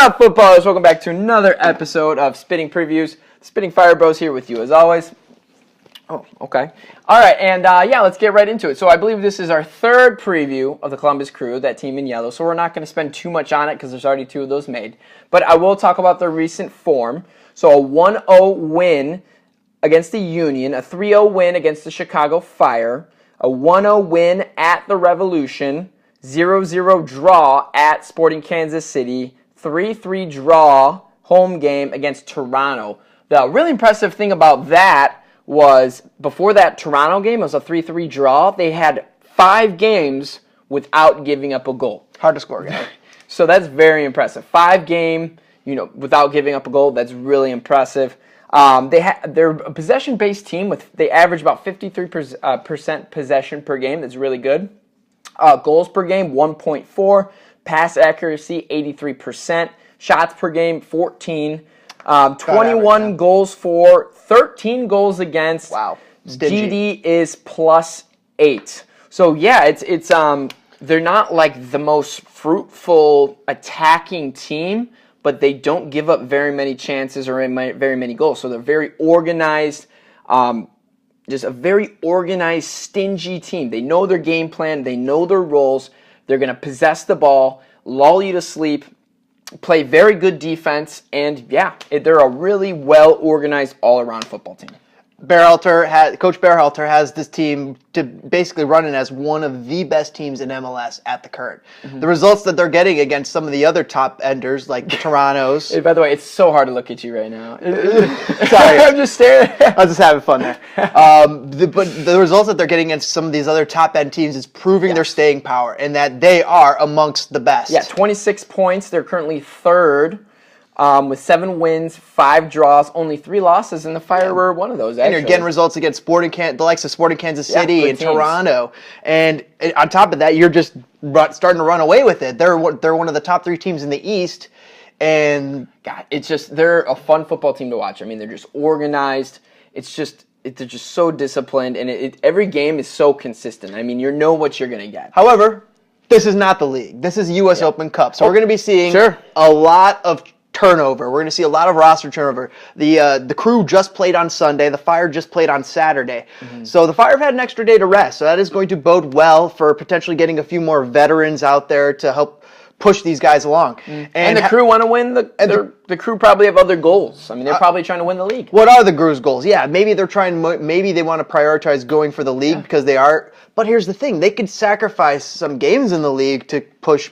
up, footballers? Welcome back to another episode of Spitting Previews. Spitting Fire Bros here with you as always. Oh, okay. All right, and let's get right into it. So I believe this is our third preview of the Columbus Crew, that team in yellow. So we're not going to spend too much on it because there's already two of those made. But I will talk about the recent form. So a 1-0 win against the Union, a 3-0 win against the Chicago Fire, a 1-0 win at the Revolution, 0-0 draw at Sporting Kansas City, 3-3 draw home game against Toronto. The really impressive thing about that was before that Toronto game, it was a 3-3 draw. They had 5 games without giving up a goal. Hard to score, guys. So that's very impressive. 5 game, without giving up a goal. That's really impressive. They're a possession-based team. They average about 53% possession per game. That's really good. Goals per game, 1.4. Pass accuracy, 83%. Shots per game, 14. 21 goals for, 13 goals against. Wow. Stingy. GD is +8. So yeah, it's they're not like the most fruitful attacking team, but they don't give up very many chances or very many goals. So they're very organized, just a very organized, stingy team. They know their game plan. They know their roles. They're going to possess the ball, lull you to sleep, play very good defense, and they're a really well-organized all-around football team. Coach Berhalter has this team to basically run it as one of the best teams in MLS at the current. Mm-hmm. The results that they're getting against some of the other top enders, like the Torontos. Hey, by the way, it's so hard to look at you right now. Sorry. I'm just staring. I was just having fun there. But the results that they're getting against some of these other top-end teams is proving their staying power and that they are amongst the best. Yeah, 26 points. They're currently third. With 7 wins, 5 draws, only 3 losses, and the Fire were one of those. Actually. And you're getting results against the likes of Sporting Kansas City and Toronto, and on top of that, you're just starting to run away with it. They're one of the top 3 teams in the East, and God, they're a fun football team to watch. I mean, they're just organized. They're just so disciplined, and every game is so consistent. I mean, you know what you're gonna get. However, this is not the league. This is U.S. Open Cup, so we're going to be seeing a lot of turnover. We're going to see a lot of roster turnover. The Crew just played on Sunday. The Fire just played on Saturday. Mm-hmm. So the Fire have had an extra day to rest. So that is going to bode well for potentially getting a few more veterans out there to help push these guys along. Mm-hmm. And the Crew want to win. The Crew probably have other goals. I mean, they're probably trying to win the league. What are the Crew's goals? Yeah, maybe they want to prioritize going for the league because they are. But here's the thing: they could sacrifice some games in the league to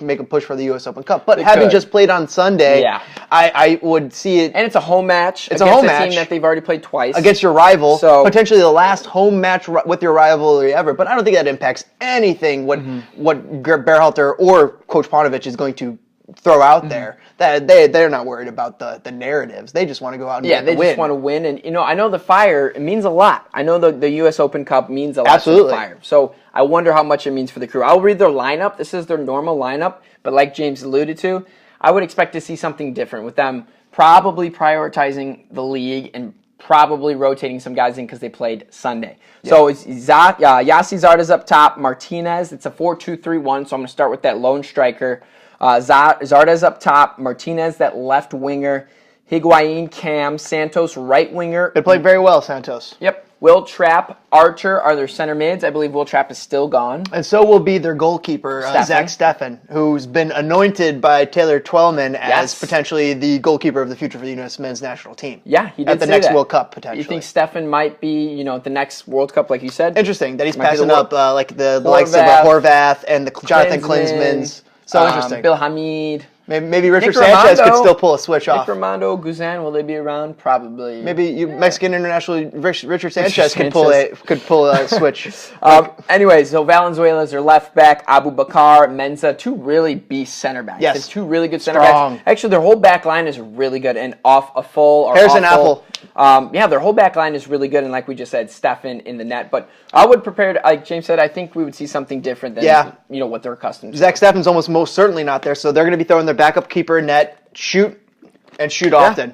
make a push for the U.S. Open Cup. But having just played on Sunday, I would see it. And it's a home match. It's a home match. Team that they've already played twice against your rival. So potentially the last home match with your rivalry ever. But I don't think that impacts anything. What Berhalter or Coach Paunovic is going to throw out there. That they're not worried about the narratives. They just want to go out and get the win. They just want to win. And I know the Fire, it means a lot. I know the U.S. Open Cup means a lot to the Fire. So I wonder how much it means for the Crew. I'll read their lineup. This is their normal lineup. But like James alluded to, I would expect to see something different with them probably prioritizing the league and probably rotating some guys in because they played Sunday. Yeah. So it's Yassi Zarda's up top. Martinez, it's a 4-2-3-1. So I'm going to start with that lone striker. Zarda's up top, Martinez, that left winger, Higuain, Cam, Santos, right winger. They played very well, Santos. Yep. Will Trapp, Archer are their center mids. I believe Will Trapp is still gone. And so will be their goalkeeper, Zach Steffen, who's been anointed by Taylor Twellman as potentially the goalkeeper of the future for the U.S. men's national team. Yeah, he did at the next World Cup, potentially. You think Steffen might be, at the next World Cup, like you said? Interesting that he's passing up like the likes of Horvath and the Jonathan Klinsmans. So interesting. Bill Hamid. Maybe Richard Sanchez could still pull a switch off. Nick Romando, Guzan, will they be around? Probably. Maybe Mexican international Richard Sanchez could pull a switch. Anyway, so Valenzuela is their left back, Abu Bakar, Menza, 2 really beast center backs. Yes. 2 really good center backs. Actually, their whole back line is really good and off a full or Harrison Apple. Their whole back line is really good, and like we just said, Steffen in the net. But I would prepare to, like James said, I think we would see something different than what they're accustomed to. Zach Steffen's almost most certainly not there, so they're going to be throwing their backup keeper in net, shoot often.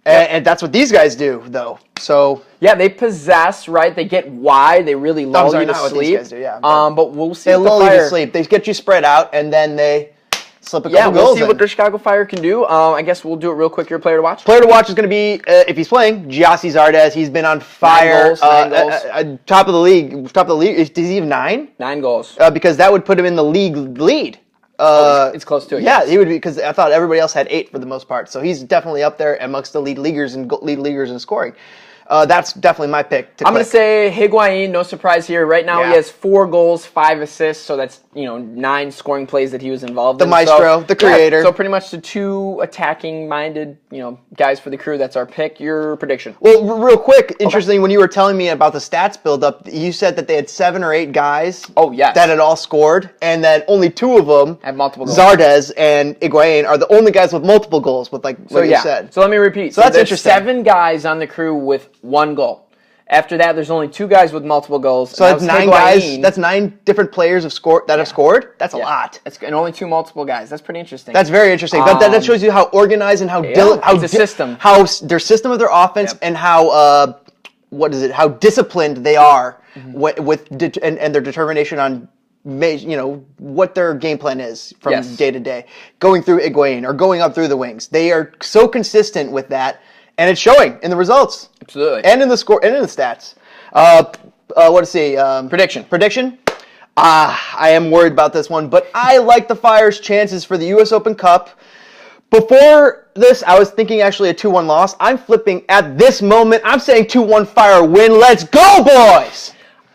And that's what these guys do, though. So they possess, right? They get wide. They really lull you to sleep. What these guys do, but we'll see. They lull you to sleep. They get you spread out, and then they slip a Yeah, couple we'll goals see in. what the Chicago Fire can do. I guess we'll do it real quick. Your player to watch? Player to watch is going to be, if he's playing, Giassi Zardes. He's been on fire. 9 goals. Top of the league. Is he even 9? 9 goals. Because that would put him in the league lead. It's close to it. Yeah, yes. he would be, because I thought everybody else had 8 for the most part. So he's definitely up there amongst the lead leaguers in scoring. That's definitely my pick. I'm going to say Higuain, no surprise here. Right now he has 4 goals, 5 assists, so that's 9 scoring plays that he was involved in. The maestro, the creator. So pretty much the 2 attacking-minded guys for the crew. That's our pick. Your prediction? Well, real quick, interesting, when you were telling me about the stats build-up, you said that they had 7 or 8 guys yes. that had all scored, and that only 2 of them, have multiple goals. Zardes and Higuain, are the only guys with multiple goals, what you said. So let me repeat. So that's there's interesting. 7 guys on the crew with 1 goal. After that, there's only 2 guys with multiple goals. So that's 9 guys. That's 9 different players have scored. That's a lot. And only 2 multiple guys. That's pretty interesting. That's very interesting. But that shows you how organized and how it's a system. How their system of their offense and how how disciplined they are and their determination on what their game plan is from day to day, going through Higuain or going up through the wings. They are so consistent with that. And it's showing in the results. Absolutely. And in the score and in the stats. What to say? Prediction? I am worried about this one, but I like the Fire's chances for the U.S. Open Cup. Before this, I was thinking actually a 2-1 loss. I'm flipping at this moment. I'm saying 2-1 Fire win. Let's go, boys!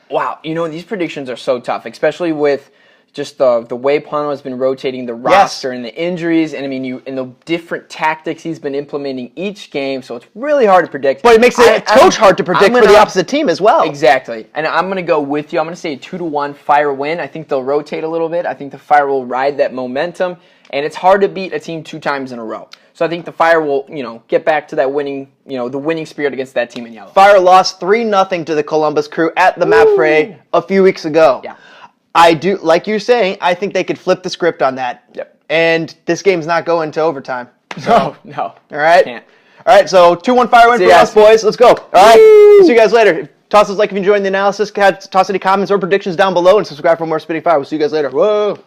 Wow. These predictions are so tough, especially with just the way Pano has been rotating the roster and the injuries, and and the different tactics he's been implementing each game, so it's really hard to predict. But it makes it coach hard to predict for the opposite team as well. Exactly. And I'm going to go with you. I'm going to say a 2-1 Fire win. I think they'll rotate a little bit. I think the Fire will ride that momentum, and it's hard to beat a team 2 times in a row. So I think the Fire will, get back to that winning, the winning spirit against that team in yellow. Fire lost 3-0 to the Columbus Crew at the MAPFRE a few weeks ago. Yeah. I do, like you're saying, I think they could flip the script on that. Yep. And this game's not going to overtime. So, no. All right? Can't. All right, so 2-1 Fire win for us, boys. Let's go. All right. See you guys later. Toss us a like if you enjoyed the analysis. Toss any comments or predictions down below and subscribe for more Spitting Fire. We'll see you guys later. Whoa.